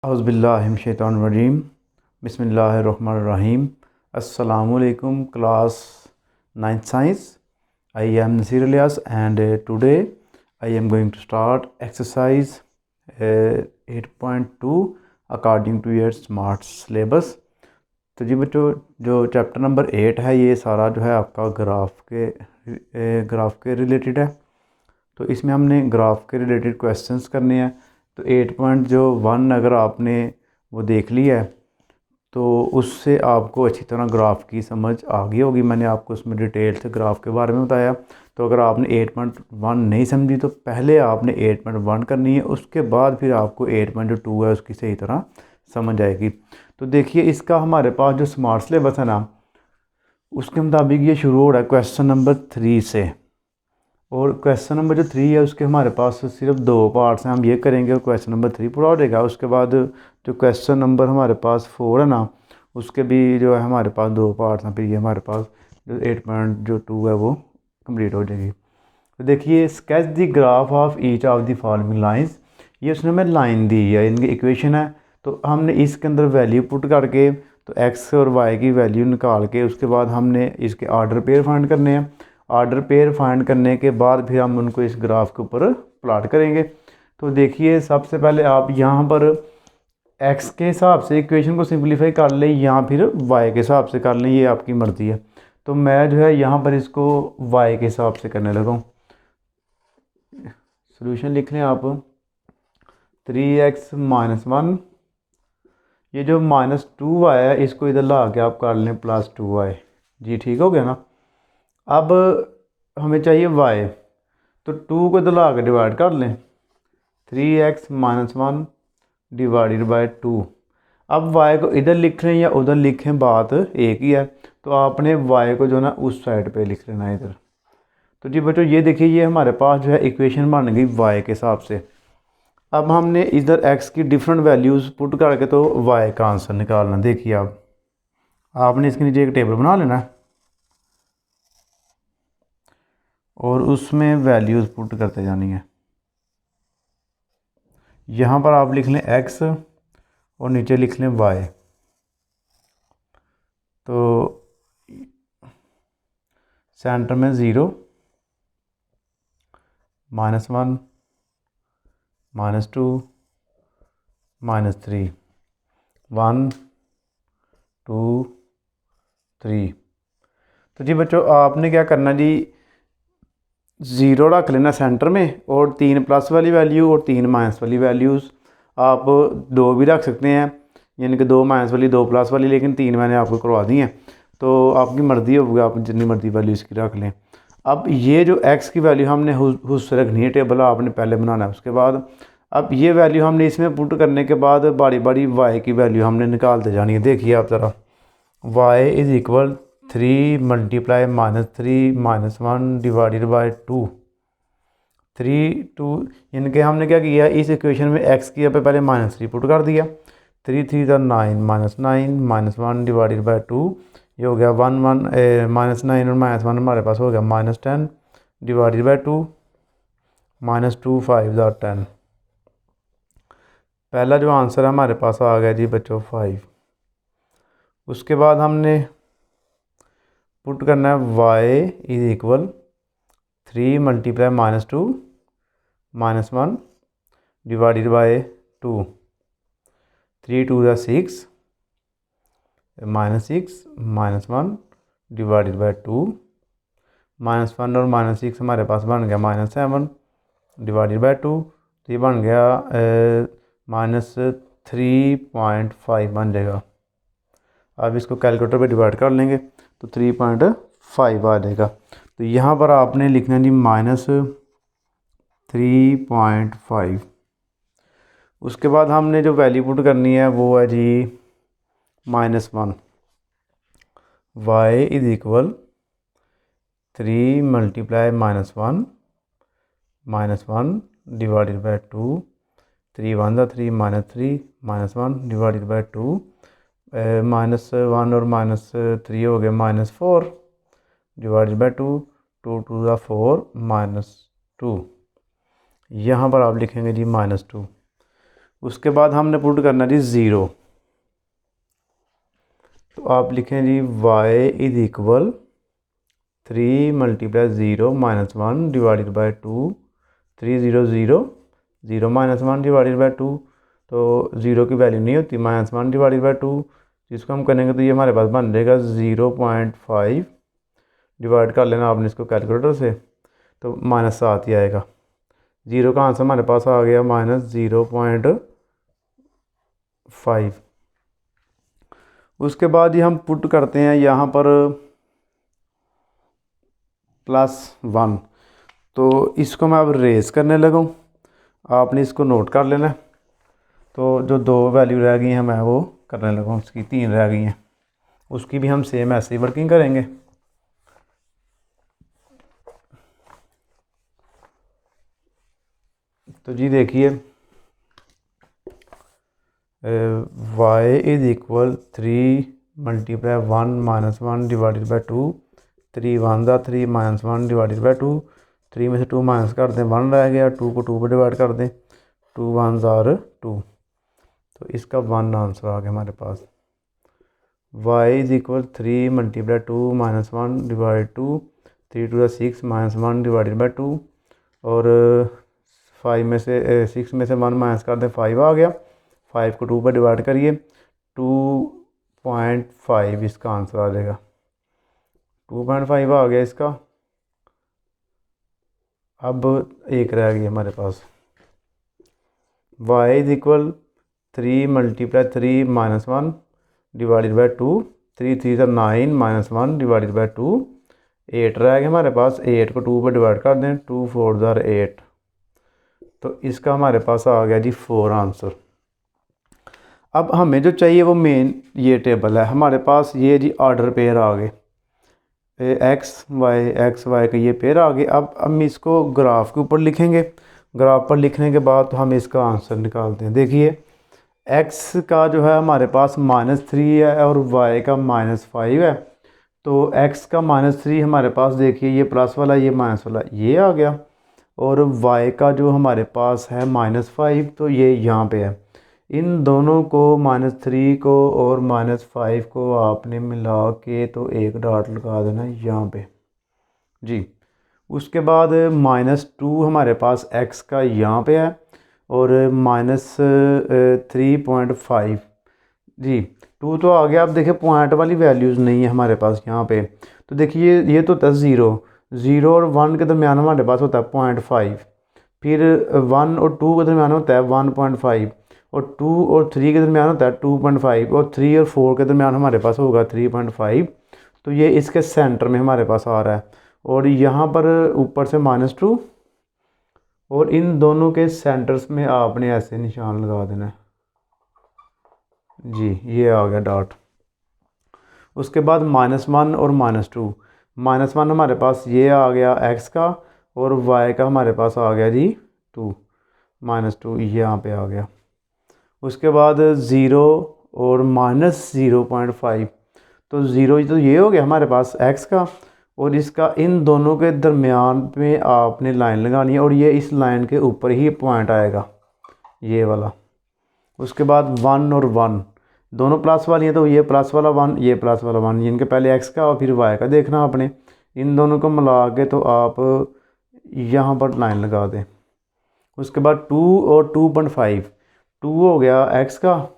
औज़ुबिल्लाहिमिनश्शैतानिर्रजीम बिस्मिल्लाहिर्रहमानिर्रहीम। अस्सलामुअलैकुम class 9th science. I am Nasir Ilyas and today I am going to start exercise 8.2 according to your smart syllabus। तो जी बच्चों, जो chapter number 8 है ये सारा जो है आपका ग्राफ के रिलेटेड है। तो इसमें हमने ग्राफ के रिलेटेड क्वेश्चंस करने हैं। तो 8.1 अगर आपने वो देख लिया है तो उससे आपको अच्छी तरह ग्राफ की समझ आ गई होगी। मैंने आपको उसमें डिटेल से ग्राफ के बारे में बताया। तो अगर आपने 8.1 नहीं समझी तो पहले आपने 8.1 करनी है, उसके बाद फिर आपको 8.2 है उसकी सही तरह समझ आएगी। तो देखिए, इसका हमारे पास जो स्मार्ट सिलेबस है ना, उसके मुताबिक ये शुरू हो रहा है क्वेश्चन नंबर 3 से। और क्वेश्चन नंबर जो 3 है उसके हमारे पास सिर्फ 2 पार्ट्स हैं। हम ये करेंगे और क्वेश्चन नंबर 3 पूरा हो जाएगा। उसके बाद जो क्वेश्चन नंबर हमारे पास 4 है ना, उसके भी जो है हमारे पास 2 पार्ट्स हैं। फिर ये हमारे पास जो 8.2 है वो कंप्लीट हो जाएगी। तो देखिए, sketch the graph of each of the following lines. ये उसने हमें लाइन दी है, इनकी इक्वेशन है। तो हमने इसके अंदर वैल्यू पुट करके तो एक्स और वाई की वैल्यू निकाल के उसके बाद हमने इसके आर्डर पेयर फाइंड करने हैं। आर्डर पेयर फाइंड करने के बाद फिर हम उनको इस ग्राफ के ऊपर प्लॉट करेंगे। तो देखिए, सबसे पहले आप यहाँ पर एक्स के हिसाब से इक्वेशन को सिंप्लीफाई कर लें या फिर वाई के हिसाब से कर लें, ये आपकी मर्ज़ी है। तो मैं जो है यहाँ पर इसको वाई के हिसाब से करने लगा हूँ। सोल्यूशन लिख लें आप 3x-1। ये जो -2y है इसको इधर ला के आप कर लें +2y। जी ठीक हो गया ना। अब हमें चाहिए y, तो 2 को इधर ला के डिवाइड कर लें 3x-1 डिवाइडेड बाय 2। अब y को इधर लिख लें या उधर लिखें, बात एक ही है। तो आपने y को जो ना उस साइड पे लिख लेना है इधर। तो जी बच्चों, ये देखिए, ये हमारे पास जो है इक्वेशन बन गई y के हिसाब से। अब हमने इधर x की डिफरेंट वैल्यूज़ पुट करके तो y का आंसर निकालना। देखिए, आपने इसके नीचे एक टेबल बना लेना है और उसमें वैल्यूज़ पुट करते जानी है। यहाँ पर आप लिख लें x और नीचे लिख लें y। तो सेंटर में 0, -1, -2, -3, 1, 2, 3। तो जी बच्चों, आपने क्या करना जी, 0 रख लेना सेंटर में और 3 प्लस वाली वैल्यू और 3 माइनस वाली वैल्यूज़। आप 2 भी रख सकते हैं, यानी कि 2 माइनस वाली 2 प्लस वाली, लेकिन 3 मैंने आपको करवा दी हैं। तो आपकी मर्ज़ी होगी, आप जितनी मर्ज़ी वैल्यू इसकी रख लें। अब ये जो x की वैल्यू हमने उससे रखनी है, टेबल आपने पहले बनाना है। उसके बाद अब ये वैल्यू हमने इसमें पुट करने के बाद बारी बारी y की वैल्यू हमने निकालते जानी है। देखिए आप ज़रा, y is equal 3 multiply -3 -1 divided by 2। 3 2 यानी कि हमने क्या किया, इस इक्वेशन में x की पे पहले -3 पुट कर दिया। 3 3 9 -9 -1 डिवाइडेड बाय 2। ये हो गया 1 1 -9 और -1 हमारे पास हो गया -10 डिवाइडेड बाय 2। -2 5 10। पहला जो आंसर हमारे पास आ गया जी बच्चों 5। उसके बाद हमने पुट करना है y is equal 3 multiply -2 -1 divided by 2। 3 2 6 -6 -1 divided by 2। -1 और -6 हमारे पास बन गया -7 डिवाइडेड बाय 2। तो ये बन गया -3.5 बन जाएगा। अब इसको कैलकुलेटर पे डिवाइड कर लेंगे तो 3.5 आ जाएगा। तो यहाँ पर आपने लिखना जी -3.5। उसके बाद हमने जो वैल्यू पुट करनी है वो है जी -1। y is equal 3 multiply -1 -1 divided by 2। 3 1 3 -3 -1 divided by 2। -1 और -3 हो गए -4 डिवाइडेड बाय 2। 2 2 4 -2। यहाँ पर आप लिखेंगे जी -2। उसके बाद हमने पुट करना जी 0। तो आप लिखें जी y is equal 3 multiply 0 minus 1 divided by 2, 3 0 0 0 minus 1 divided by 2, तो 0 की वैल्यू नहीं होती, माइनस 1 डिवाइडेड बाई 2, जिसको हम करेंगे तो ये हमारे पास बन जाएगा 0.5, डिवाइड कर लेना आपने इसको कैलकुलेटर से, तो -7 ही आएगा। 0 का आंसर हमारे पास आ गया -0.5। उसके बाद ये हम पुट करते हैं यहाँ पर +1, तो इसको मैं अब रेस करने लगा हूँ, आपने इसको नोट कर लेना है। तो जो 2 वैल्यू रह गई हैं मैं वो करने लगा हूँ, उसकी 3 रह गई हैं, उसकी भी हम सेम ऐसे ही वर्किंग करेंगे। तो जी देखिए y is equal 3 multiply 1 minus 1 divided by 2, 3 1 ज़ा 3 माइनस 1 डिवाइडेड बाई 2, 3 में से 2 माइनस कर दें 1 रह गया, 2 को 2 पर डिवाइड कर दें, 2 1 ज़ार 2, तो इसका 1 आंसर आ गया हमारे पास। y is equal 3 multiply 2 minus 1 divide 2, 3 2 6 minus 1 divided by 2, और 5 में से 6 में से 1 माइनस कर दें 5 आ गया, 5 को 2 पर डिवाइड करिए, 2.5 इसका आंसर आ जाएगा। 2.5 आ गया इसका। अब एक रह गई हमारे पास, y is equal 3 multiply 3 minus 1 divided by 2, 3 3 ज़ा 9 माइनस 1 डिवाइडेड बाई 2, 8 रह गया हमारे पास, 8 को 2 पर डिवाइड कर दें, 2 4 ज़ार 8, तो इसका हमारे पास आ गया जी 4 आंसर। अब हमें जो चाहिए वो मेन ये टेबल है हमारे पास, ये जी ऑर्डर पेयर आ गए, एक्स वाई का ये पेयर आ गए। अब हम इसको ग्राफ के ऊपर लिखेंगे, ग्राफ पर लिखने के बाद तो हम इसका आंसर निकालते हैं। देखिए एक्स का जो है हमारे पास -3 है और वाई का -5 है, तो एक्स का -3 हमारे पास देखिए ये प्लस वाला ये माइनस वाला ये आ गया, और वाई का जो हमारे पास है -5 तो ये यहाँ पे है। इन दोनों को -3 को और -5 को आपने मिला के तो एक डॉट लगा देना यहाँ पे जी। उसके बाद -2 हमारे पास x का यहाँ पे है, और -3.5 जी। 2 तो आ गया। अब देखिए पॉइंट वाली वैल्यूज़ नहीं है हमारे पास यहाँ पे, तो देखिए ये तो होता है 0 और 1 के दरमियान हमारे पास होता है 0.5, फिर 1 और 2 के दरमियान होता है 1.5, और 2 और 3 के दरमियान होता है 2.5, और 3 और 4 के दरमियान हमारे पास होगा 3.5, तो ये इसके सेंटर में हमारे पास आ रहा है, और यहाँ पर ऊपर से -2, और इन दोनों के सेंटर्स में आपने ऐसे निशान लगा देना है जी, ये आ गया डॉट। उसके बाद -1 और -2, -1 हमारे पास ये आ गया x का, और y का हमारे पास आ गया जी 2, -2 यहाँ पे आ गया। उसके बाद 0 और -0.5, तो 0 तो ये हो गया हमारे पास x का, और इसका इन दोनों के दरमियान में आपने लाइन लगानी है, और ये इस लाइन के ऊपर ही पॉइंट आएगा ये वाला। उसके बाद 1 और 1 दोनों प्लस वाली हैं, तो ये प्लस वाला 1 ये प्लस वाला 1, इनके पहले x का और फिर y का देखना आपने, इन दोनों को मिला के तो आप यहाँ पर लाइन लगा दें। उसके बाद 2 और 2.5, 2 हो गया x का,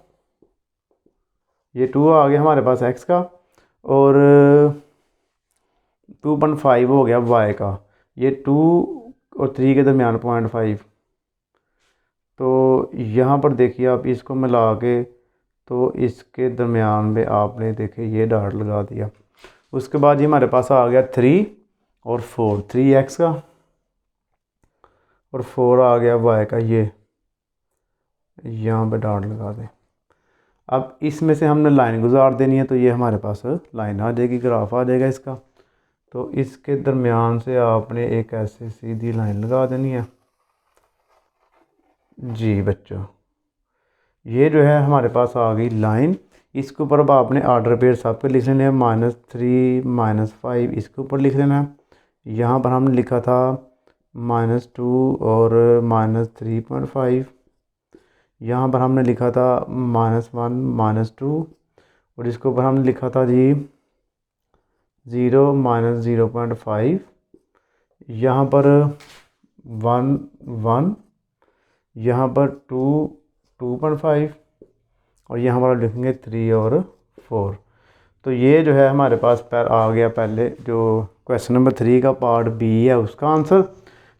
ये 2 आ गया हमारे पास x का, और 2.5 हो गया y का, ये 2 और 3 के दरमियान 0.5, तो यहाँ पर देखिए आप इसको मिला के तो इसके दरमियान में आपने देखे ये डॉट लगा दिया। उसके बाद ये हमारे पास आ गया 3 और 4, 3x का और 4 आ गया y का, ये यहाँ पे डॉट लगा दें। अब इसमें से हमने लाइन गुजार देनी है, तो ये हमारे पास लाइन आ जाएगी, ग्राफ आ जाएगा इसका। तो इसके दरमियान से आपने एक ऐसे सीधी लाइन लगा देनी है जी बच्चों। ये जो है हमारे पास आ गई लाइन, इसके ऊपर अब आपने ऑर्डर पेयर सब पे लिख लेने हैं, -3 -5 इसके ऊपर लिख लेना है। यहाँ पर हमने लिखा था -2 और -3.5, यहाँ पर हमने लिखा था -1 -2 और इसके ऊपर हमने लिखा था जी 0 -0.5, यहाँ पर 1 1, यहाँ पर 2 2.5 और यहाँ पर आप लिखेंगे 3 और 4। तो ये जो है हमारे पास आ गया पहले जो क्वेश्चन नंबर 3 का पार्ट बी है उसका आंसर।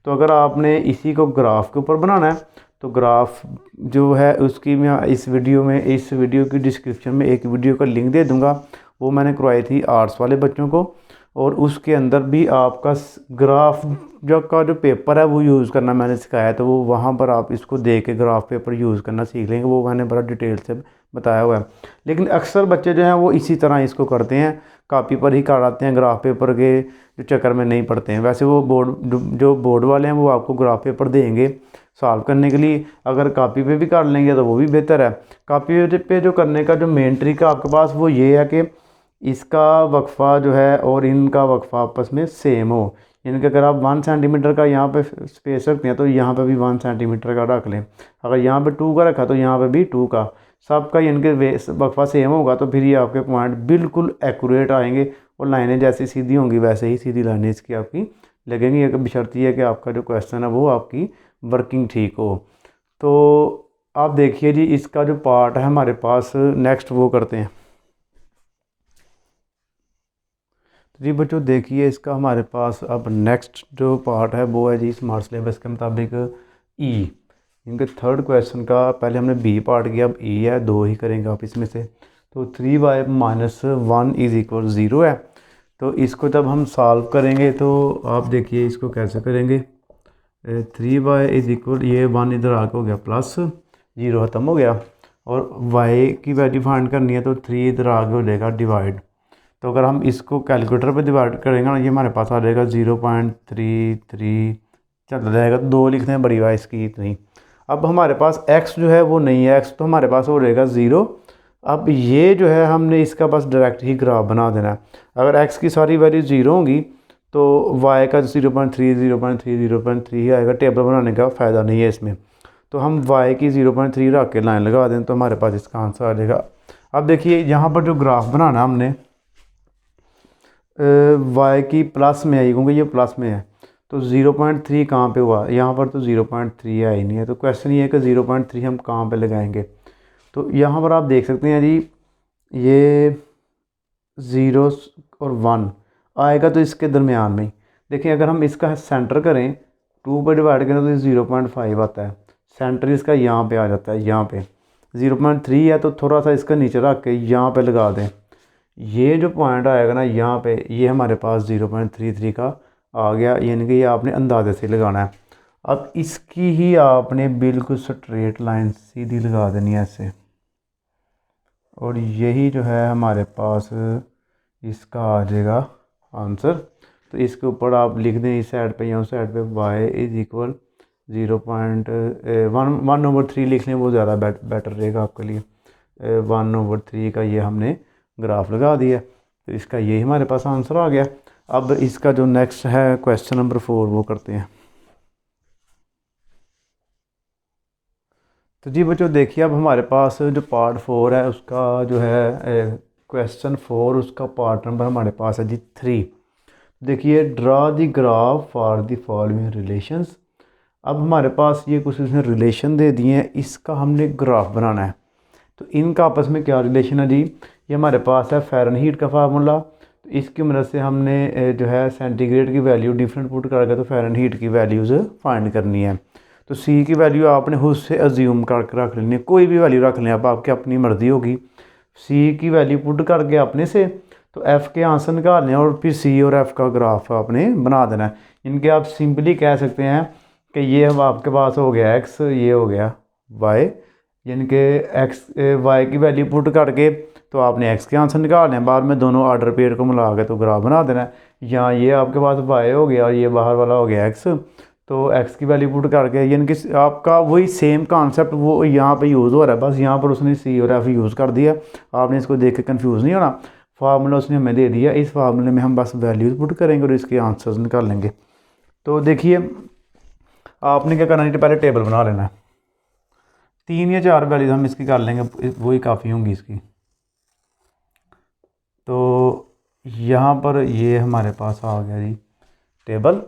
तो अगर आपने इसी को ग्राफ के ऊपर बनाना है तो ग्राफ जो है उसकी मैं इस वीडियो की डिस्क्रिप्शन में एक वीडियो का लिंक दे दूंगा, वो मैंने करवाई थी आर्ट्स वाले बच्चों को, और उसके अंदर भी आपका ग्राफ जो पेपर है वो यूज़ करना मैंने सिखाया, तो वो वहाँ पर आप इसको देख के ग्राफ पेपर यूज़ करना सीख लेंगे, वो मैंने बड़ा डिटेल से बताया हुआ है। लेकिन अक्सर बच्चे जो हैं वो इसी तरह इसको करते हैं, कॉपी पर ही कराते हैं, ग्राफ पेपर के जो चक्कर में नहीं पढ़ते हैं। वैसे वो बोर्ड वाले हैं वो आपको ग्राफ पेपर देंगे सॉल्व करने के लिए, अगर कॉपी पे भी कर लेंगे तो वो भी बेहतर है। कॉपी पे जो करने का जो मेन ट्रिक है आपके पास वो ये है कि इसका वक्फ़ा जो है और इनका वक्फ़ा आपस में सेम हो, यानी कि अगर आप 1 सेंटीमीटर का यहाँ पे स्पेस रखते हैं तो यहाँ पे भी 1 सेंटीमीटर का रख लें, अगर यहाँ पे 2 का रखा तो यहाँ पे भी 2 का, सबका यानी कि वक्फ़ा सेम होगा तो फिर ये आपके पॉइंट बिल्कुल एक्यूरेट आएंगे और लाइनें जैसी सीधी होंगी वैसे ही सीधी लाइनें इसकी आपकी लगेंगी। एक बशर्ती है कि आपका जो क्वेश्चन है वो आपकी वर्किंग ठीक हो। तो आप देखिए जी इसका जो पार्ट है हमारे पास नेक्स्ट वो करते हैं। तो जी बच्चों देखिए इसका हमारे पास अब नेक्स्ट जो पार्ट है वो है जी स्मार्ट सिलेबस के मुताबिक ई, इनके थर्ड क्वेश्चन का पहले हमने बी पार्ट किया, अब ई है, 2 ही करेंगे आप इसमें से। तो 3y - 1 = 0 है, तो इसको जब हम सॉल्व करेंगे तो आप देखिए इसको कैसे करेंगे। 3y ये 1 इधर आके हो गया प्लस 0 ख़त्म हो गया, और y की वैल्यू फाइंड करनी है तो 3 इधर आगे हो जाएगा डिवाइड। तो अगर हम इसको कैलकुलेटर पे डिवाइड करेंगे ना ये हमारे पास आ जाएगा 0.33 चलता जाएगा, 2 लिखते हैं बड़ी वाई इसकी इतनी। अब हमारे पास x जो है वो नहीं है, x तो हमारे पास हो जाएगा 0। अब ये जो है हमने इसका बस डायरेक्ट ही ग्राफ बना देना है। अगर x की सारी वैल्यू 0 होंगी तो y का 0.3 0.3 0.3 ही आएगा, टेबल बनाने का फ़ायदा नहीं है इसमें। तो हम y की 0.3 रख के लाइन लगा दें तो हमारे पास इसका आंसर आ जाएगा। अब देखिए यहाँ पर जो ग्राफ बनाना हमने y की प्लस में आई क्योंकि ये प्लस में है, तो 0.3 कहाँ पे हुआ, यहाँ पर तो 0.3 है ही नहीं है, तो क्वेश्चन ये है कि 0.3 हम कहाँ पे लगाएंगे। तो यहाँ पर आप देख सकते हैं जी ये 0 और 1 आएगा तो इसके दरमियान में। देखिए अगर हम इसका सेंटर करें 2 पर डिवाइड करें तो ये 0.5 आता है, सेंटर इसका यहाँ पे आ जाता है, यहाँ पे 0.3 है तो थोड़ा सा इसका नीचे रख के यहाँ पे लगा दें, ये जो पॉइंट आएगा ना यहाँ पे ये हमारे पास 0.33 का आ गया, यानी कि ये आपने अंदाजे से लगाना है। अब इसकी ही आपने बिल्कुल स्ट्रेट लाइन सीधी लगा देनी है ऐसे, और यही जो है हमारे पास इसका आ जाएगा आंसर। तो इसके ऊपर आप लिख दें इस साइड पे या उस साइड पे y = 0.1/3 लिख लें, वो ज़्यादा बेटर रहेगा आपके लिए। 1/3 का ये हमने ग्राफ लगा दिया, तो इसका यही हमारे पास आंसर आ गया। अब इसका जो नेक्स्ट है क्वेश्चन नंबर 4 वो करते हैं। तो जी बच्चों देखिए अब हमारे पास जो पार्ट 4 है उसका जो है क्वेश्चन 4 उसका पार्ट नंबर हमारे पास है जी 3। देखिए draw the graph for the following relations. अब हमारे पास ये कुछ इसने रिलेशन दे दिए हैं, इसका हमने ग्राफ बनाना है। तो इनका आपस में क्या रिलेशन है जी, ये हमारे पास है फ़ारेनहीट का फार्मूला, तो इसकी मदद से हमने जो है सेंटीग्रेड की वैल्यू डिफरेंट पुट करके तो फ़ारेनहीट की वैल्यूज़ फाइंड करनी है। तो सी की वैल्यू आपने खुद से अज्यूम करके रख लेनी है, कोई भी वैल्यू रख लें आप, आपकी अपनी मर्ज़ी होगी। सी की वैल्यू पुट करके अपने से तो एफ़ के आंसर निकालने और फिर सी और एफ़ का ग्राफ आपने बना देना है। इनके आप सिंपली कह सकते हैं कि ये अब आपके पास हो गया एक्स, ये हो गया वाई, यानी कि एक्स वाई की वैल्यू पुट करके तो आपने एक्स के आंसर निकालने हैं, बाद में दोनों ऑर्डर पेयर को मिला के तो ग्राफ बना देना है। यहाँ ये आपके पास वाई हो गया और ये बाहर वाला हो गया एक्स, तो एक्स की वैल्यू पुट करके यानी कि आपका वही सेम कॉन्सेप्ट वो यहाँ पे यूज़ हो रहा है, बस यहाँ पर उसने सी और एफ यूज़ कर दिया। आपने इसको देख के कन्फ्यूज़ नहीं होना, फार्मूला उसने हमें दे दिया, इस फार्मूले में हम बस वैल्यूज़ पुट करेंगे और इसके आंसर्स निकाल लेंगे। तो देखिए आपने क्या करना है, पहले टेबल बना लेना है। 3 या 4 वैल्यूज हम इसकी कर लेंगे, वही काफ़ी होंगी इसकी। तो यहाँ पर ये हमारे पास आ गया जी टेबल।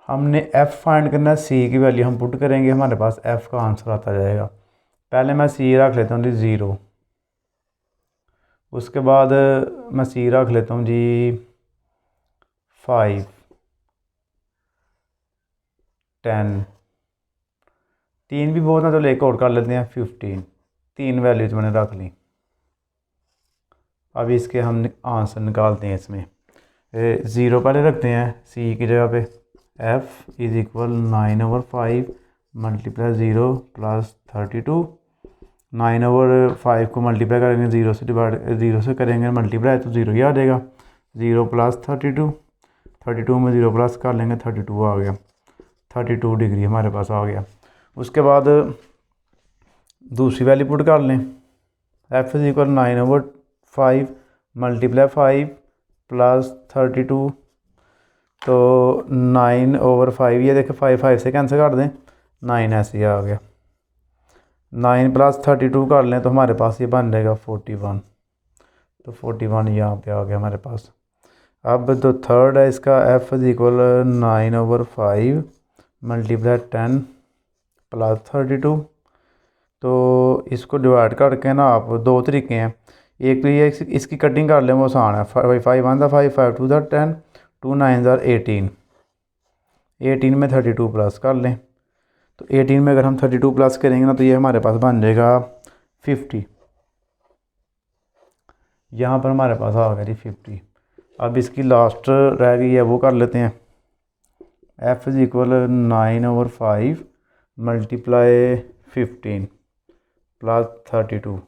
हमने f फाइंड करना है, c की वैल्यू हम पुट करेंगे, हमारे पास f का आंसर आता जाएगा। पहले मैं c रख लेता हूँ जी 0, उसके बाद मैं c रख लेता हूँ जी 5, 10, 3 भी बहुत ना, तो एक और कर लेते हैं 15। 3 वैल्यूज मैंने रख ली। अब इसके हम आंसर निकालते हैं। इसमें 0 पहले रखते हैं c की जगह पे। f is equal 9/5 multiply 0 plus 32। 9/5 को मल्टीप्लाई करेंगे 0 से, 0 से करेंगे मल्टीप्लाई तो 0 ही आ जाएगा। 0 प्लस 32, 32 में 0 प्लस कर लेंगे, 32 आ गया। 32 डिग्री हमारे पास आ गया। उसके बाद दूसरी वैल्यू पुट कर लें। f is equal 9/5 multiply 5 plus 32। तो 9/5, ये देखें 5 से कैंसिल कर दें, 9 ऐसे ही आ गया। 9 प्लस 32 कर लें तो हमारे पास ये बन जाएगा 41। तो 41 यहाँ पे आ गया हमारे पास। अब तो थर्ड है इसका, f is equal 9/5 multiply 10 plus 32। तो इसको डिवाइड करके ना आप दो तरीके हैं। एक तो ये इसकी कटिंग कर लें, वो आसान है। 5 1 5, 5 2 10, 2 9 18। 18 में 32 प्लस कर लें, तो 18 में अगर हम 32 प्लस करेंगे ना तो ये हमारे पास बन जाएगा 50। यहाँ पर हमारे पास आ गया जी 50। अब इसकी लास्ट रह गई है, वो कर लेते हैं। f is equal 9/5 multiply 15 plus 32।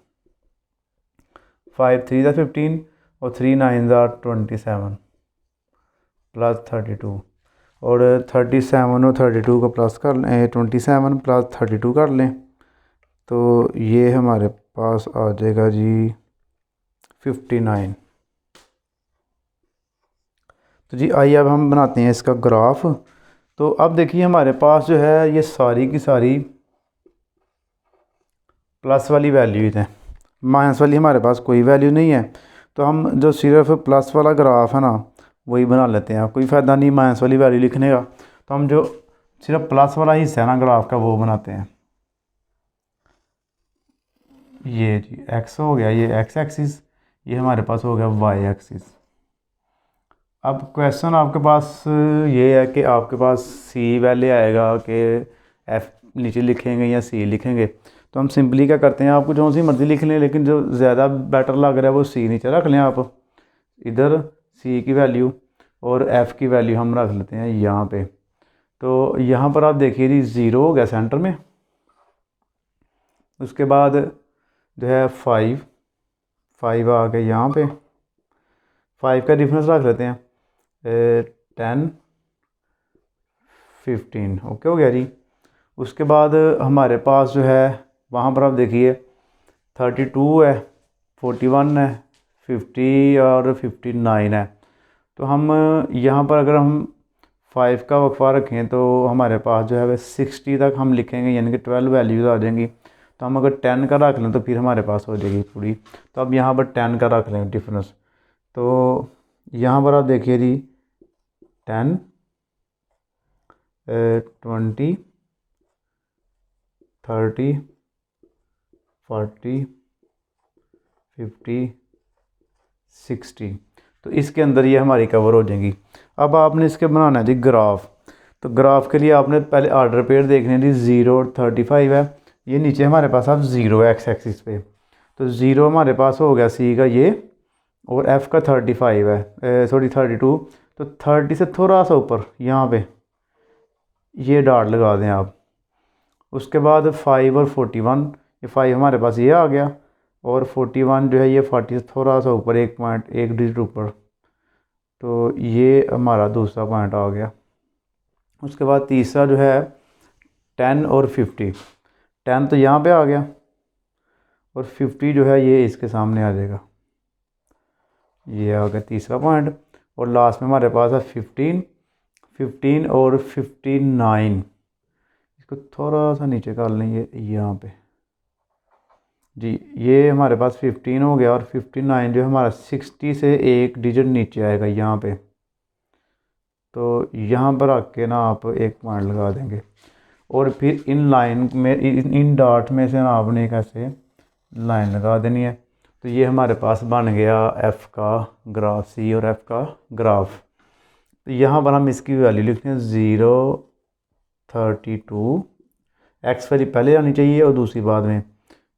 5 3 15 और 3 9 27 प्लस 32। और 37 और 32 को प्लस कर लें, 27 प्लस 32 कर लें, तो ये हमारे पास आ जाएगा जी 59। तो जी आइए अब हम बनाते हैं इसका ग्राफ। तो अब देखिए हमारे पास जो है ये सारी की सारी प्लस वाली वैल्यूज हैं, माइनस वाली हमारे पास कोई वैल्यू नहीं है। तो हम जो सिर्फ प्लस वाला ग्राफ है ना वही बना लेते हैं, कोई फ़ायदा नहीं माइनस वाली वैल्यू लिखने का। तो हम जो सिर्फ प्लस वाला हिस्सा है ना ग्राफ का वो बनाते हैं। ये जी एक्स हो गया, ये एक्स एक्सिस, ये हमारे पास हो गया वाई एक्सिस। अब क्वेश्चन आपके पास ये है कि आपके पास सी वैल्यू आएगा कि एफ नीचे लिखेंगे या सी लिखेंगे। तो हम सिंपली क्या करते हैं, आपको जो सी मर्ज़ी लिख लें, लेकिन जो ज़्यादा बेटर लग रहा है वो सी नीचे रख लें आप। इधर सी की वैल्यू और एफ़ की वैल्यू हम रख लेते हैं यहाँ पे। तो यहाँ पर आप देखिए जी 0 हो गया सेंटर में। उसके बाद जो है 5 आ गया यहाँ पे। 5 का डिफरेंस रख लेते हैं 10 15। ओके हो गया जी। उसके बाद हमारे पास जो है वहाँ पर आप देखिए 32 है, 41 है, 50 और 59 है। तो हम यहाँ पर अगर हम 5 का वक्फा रखें तो हमारे पास जो है वह 60 तक हम लिखेंगे, यानी कि 12 वैल्यूज़ आ जाएंगी। तो हम अगर 10 का रख लें तो फिर हमारे पास हो जाएगी पूरी। तो अब यहाँ पर 10 का रख लें डिफरेंस। तो यहाँ पर आप देखिए जी 10 20 30 40 50 60। तो इसके अंदर ये हमारी कवर हो जाएंगी। अब आपने इसके बनाना है जी ग्राफ। तो ग्राफ के लिए आपने पहले आर्डर पेयर देखने हैं जी 0 और 35 है। ये नीचे हमारे पास अब 0 है एक्स एक्सिस पे। तो 0 हमारे पास हो गया सी का ये, और एफ़ का 35 है, सॉरी 32। तो 30 से थोड़ा सा ऊपर यहाँ पे ये डॉट लगा दें आप। उसके बाद 5 और 41, ये 5 हमारे पास ये आ गया, और 41 जो है ये 40 से थोड़ा सा ऊपर, 1 डिजिट ऊपर। तो ये हमारा दूसरा पॉइंट आ गया। उसके बाद तीसरा जो है 10 और 50। 10 तो यहाँ पे आ गया, और 50 जो है ये इसके सामने आ जाएगा। ये आ गया तीसरा पॉइंट। और लास्ट में हमारे पास है 15 और 59। इसको थोड़ा सा नीचे कर लें, ये यहाँ पे जी, ये हमारे पास 15 हो गया। और 59 जो हमारा 60 से एक डिजिट नीचे आएगा यहाँ पे, तो यहाँ पर आके ना आप एक पॉइंट लगा देंगे और फिर इन लाइन में इन डॉट में से ना आपने एक ऐसे लाइन लगा देनी है। तो ये हमारे पास बन गया एफ़ का ग्राफ, सी और एफ़ का ग्राफ। तो यहाँ पर हम इसकी वैल्यू लिखते हैं 0.32, एक्स वैल्यू पहले आनी चाहिए और दूसरी बाद में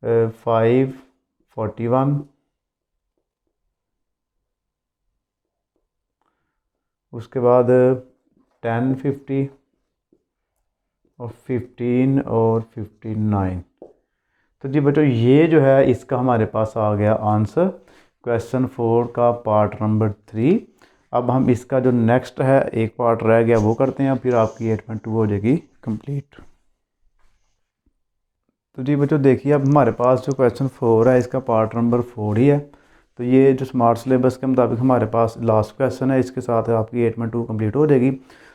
5.41, उसके बाद 10.50 और 15 और 59। तो जी बच्चों, ये जो है इसका हमारे पास आ गया आंसर क्वेश्चन 4 का पार्ट नंबर 3। अब हम इसका जो नेक्स्ट है एक पार्ट रह गया वो करते हैं, फिर आपकी 8.2 हो जाएगी कंप्लीट। तो जी बच्चों देखिए, अब हमारे पास जो क्वेश्चन 4 है इसका पार्ट नंबर 4 ही है। तो ये जो स्मार्ट सिलेबस के मुताबिक हमारे पास लास्ट क्वेश्चन है, इसके साथ आपकी 8.2 कंप्लीट हो जाएगी।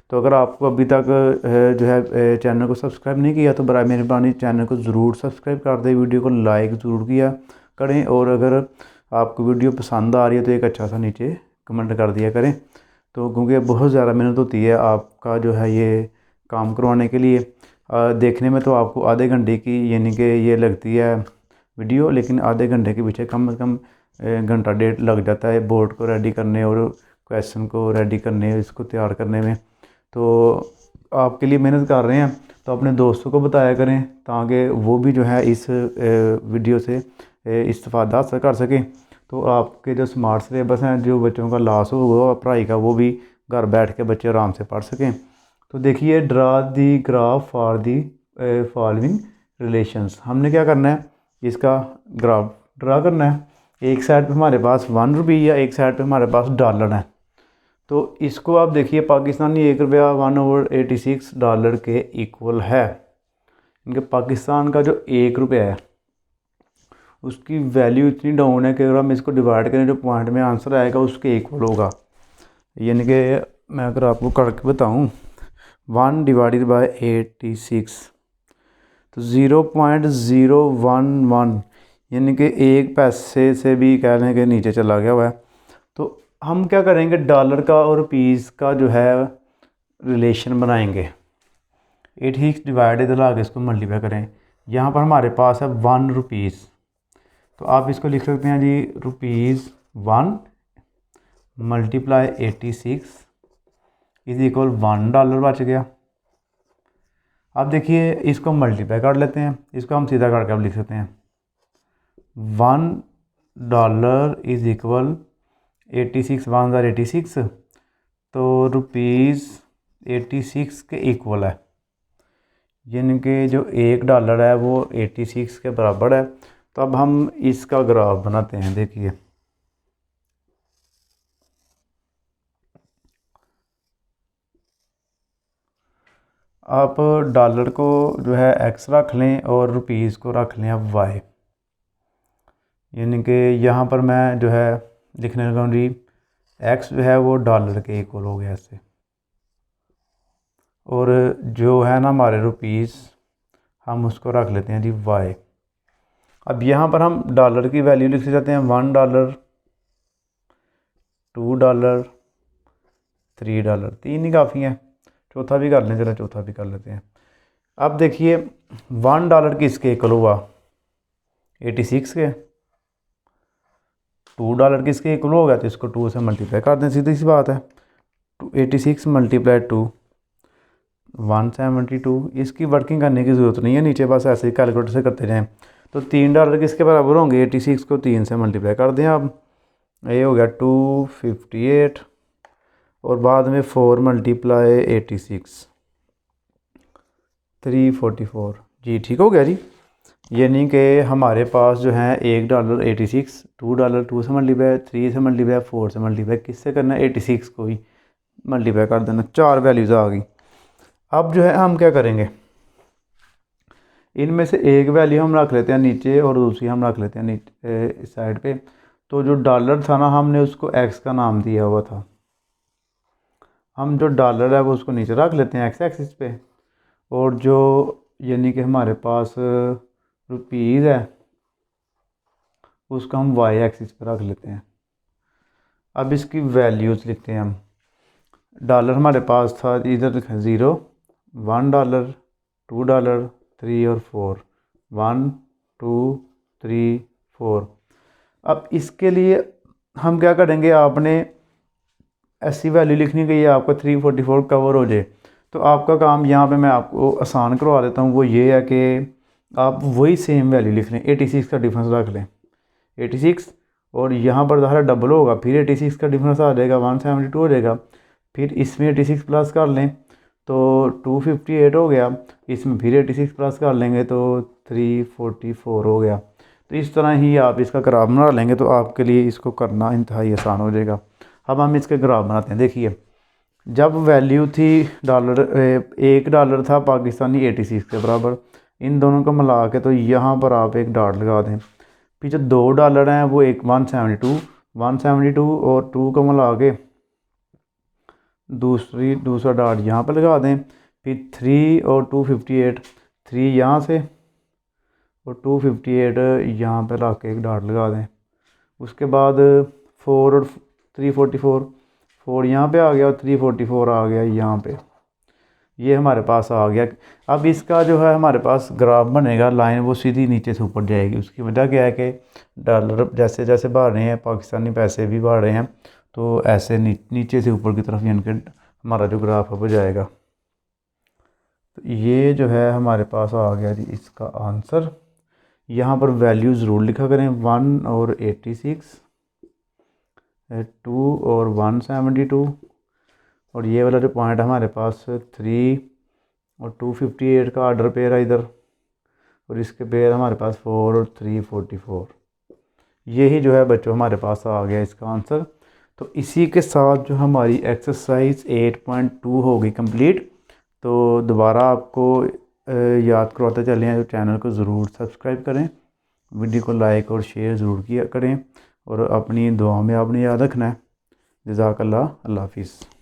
तो अगर आपको अभी तक जो है चैनल को सब्सक्राइब नहीं किया तो बराए मेहरबानी चैनल को ज़रूर सब्सक्राइब कर दें, वीडियो को लाइक ज़रूर किया करें, और अगर आपको वीडियो पसंद आ रही है तो एक अच्छा सा नीचे कमेंट कर दिया करें। तो क्योंकि बहुत ज़्यादा मेहनत होती है आपका जो है ये काम करवाने के लिए। देखने में तो आपको आधे घंटे की यानी कि ये लगती है वीडियो, लेकिन आधे घंटे के पीछे कम से कम घंटा डेढ़ लग जाता है बोर्ड को रेडी करने और क्वेश्चन को रेडी करने, इसको तैयार करने में। तो आपके लिए मेहनत कर रहे हैं तो अपने दोस्तों को बताया करें ताकि वो भी जो है इस वीडियो से इस्तेफादा हासिल कर सकें। तो आपके जो स्मार्ट सिलेबस हैं, जो बच्चों का लॉस होगा पढ़ाई का, वो भी घर बैठ के बच्चे आराम से पढ़ सकें। तो देखिए, draw the graph for the following relations. हमने क्या करना है, इसका ग्राफ ड्रा करना है। एक साइड पे हमारे पास 1 रुपये या एक साइड पे हमारे पास डॉलर है। तो इसको आप देखिए, पाकिस्तानी 1 रुपया 1/86 डॉलर के इक्वल है। इनके पाकिस्तान का जो 1 रुपया है उसकी वैल्यू इतनी डाउन है कि अगर हम इसको डिवाइड करें जो पॉइंट में आंसर आएगा उसके इक्वल होगा। यानी कि मैं अगर आपको करके बताऊं, 1 डिवाइडेड बाय 86 तो 0.011 यानी कि 1 पैसे से भी कह लें कि नीचे चला गया हुआ है। तो हम क्या करेंगे, डॉलर का और रुपीज़ का जो है रिलेशन बनाएंगे। 86 डिवाइडेड ला के इसको मल्टीप्लाई करें। यहाँ पर हमारे पास है 1 रुपीज़, तो आप इसको लिख सकते हैं जी ₹1 मल्टीप्लाई 86 इज इक्वल $1 बच गया। अब देखिए, इसको मल्टीप्लाई कर लेते हैं, इसको हम सीधा करके अब लिख सकते हैं $1 इज इक्वल 86 1/86, तो ₹86 के इक्वल है। यानी कि जो $1 है वो 86 के बराबर है। तो अब हम इसका ग्राफ बनाते हैं। देखिए, आप डॉलर को जो है x रख लें और रुपीज़ को रख लें अब y। यानी कि यहाँ पर मैं जो है लिखने लगा जी x जो है वो डॉलर के इक्वल हो गया ऐसे, और जो है ना हमारे रुपीज़ हम उसको रख लेते हैं जी y। अब यहाँ पर हम डॉलर की वैल्यू लिख सकते हैं $1, $2, $3, 3 ही काफ़ी है, चौथा भी कर लें, चलो चौथा भी कर लेते हैं। अब देखिए, $1 किसके इक्वल हुआ, 86 के। $2 किसके इक्वल होगा, तो इसको 2 से मल्टीप्लाई कर दें, सीधी सी बात है। 86 मल्टीप्लाई 2 172। इसकी वर्किंग करने की ज़रूरत नहीं है, नीचे बस ऐसे ही कैलकुलेटर से करते जाएँ। तो $3 किसके बराबर होंगे, 86 को 3 से मल्टीप्लाई कर दें आप, ये हो गया 258 और बाद में 4 मल्टीप्लाई 86 344 जी, ठीक हो गया जी। यानी कि हमारे पास जो है $1 86, $2 2 से मल्टीप्लाई, 3 से मल्टीप्लाई, 4 से मल्टीप्लाई, किससे करना है, 86 को ही मल्टीप्लाई कर देना। 4 वैल्यूज़ आ गई। अब जो है हम क्या करेंगे, इनमें से एक वैल्यू हम रख लेते हैं नीचे और दूसरी हम रख लेते हैं नीचे इस साइड पे। तो जो डॉलर था ना, हमने उसको x का नाम दिया हुआ था, हम जो डॉलर है वो उसको नीचे रख लेते हैं x एक्सिस पे, और जो यानी कि हमारे पास रुपीज़ है, उसको हम वाई एक्सिस पर रख लेते हैं। अब इसकी वैल्यूज़ लिखते हैं हम। डॉलर हमारे पास था, इधर लिखा 0, $1, $2, 3 और 4, 1 2 3 4। अब इसके लिए हम क्या करेंगे, आपने ऐसी वैल्यू लिखनी कि ये आपका 344 कवर हो जाए। तो आपका काम यहाँ पे मैं आपको आसान करवा देता हूँ, वो ये है कि आप वही सेम वैल्यू लिख लें, 86 का डिफरेंस रख लें, 86, और यहाँ पर ज़रा डबल होगा, फिर 86 का डिफरेंस आ जाएगा, 172 हो जाएगा। फिर इसमें 86 प्लस कर लें तो 258 हो गया, इसमें फिर 86 प्लस कर लेंगे तो 344 हो गया। तो इस तरह ही आप इसका ग्राफ बना लेंगे तो आपके लिए इसको करना इंतहाई आसान हो जाएगा। अब हम इसके ग्राफ बनाते हैं। देखिए, जब वैल्यू थी $1 था पाकिस्तानी 86 के बराबर, इन दोनों को मिला के तो यहाँ पर आप एक डॉट लगा दें। फिर जो $2 हैं वो एक 172 और 2 को मिला के दूसरा डॉट यहाँ पर लगा दें। फिर 3 और 258, 3 यहाँ से और 258 यहाँ पर ला के एक डॉट लगा दें। उसके बाद 4 और 344, 4 यहाँ पे आ गया और 344 आ गया यहाँ पे, ये हमारे पास आ गया। अब इसका जो है हमारे पास ग्राफ बनेगा, लाइन वो सीधी नीचे से ऊपर जाएगी। उसकी वजह क्या है कि डॉलर जैसे जैसे बढ़ रहे हैं, पाकिस्तानी पैसे भी बढ़ रहे हैं, तो ऐसे नीचे से ऊपर की तरफ यानी कि हमारा जो ग्राफ है वो जाएगा। तो ये जो है हमारे पास आ गया जी इसका आंसर। यहाँ पर वैल्यू ज़रूर लिखा करें, 1 और 86, 2 और 172, और ये वाला जो पॉइंट हमारे पास 3 और 258 का ऑर्डर पेयर है इधर, और इसके पेयर हमारे पास 4 और 344। यही जो है बच्चों हमारे पास आ गया इसका आंसर। तो इसी के साथ जो हमारी एक्सरसाइज 8.2 होगी कंप्लीट। तो दोबारा आपको याद करवाते चले हैं, चैनल को ज़रूर सब्सक्राइब करें, वीडियो को लाइक और शेयर ज़रूर किया करें, और अपनी दुआ में आपने याद रखना है। जज़ाकल्लाह, अल्लाह हाफिज़।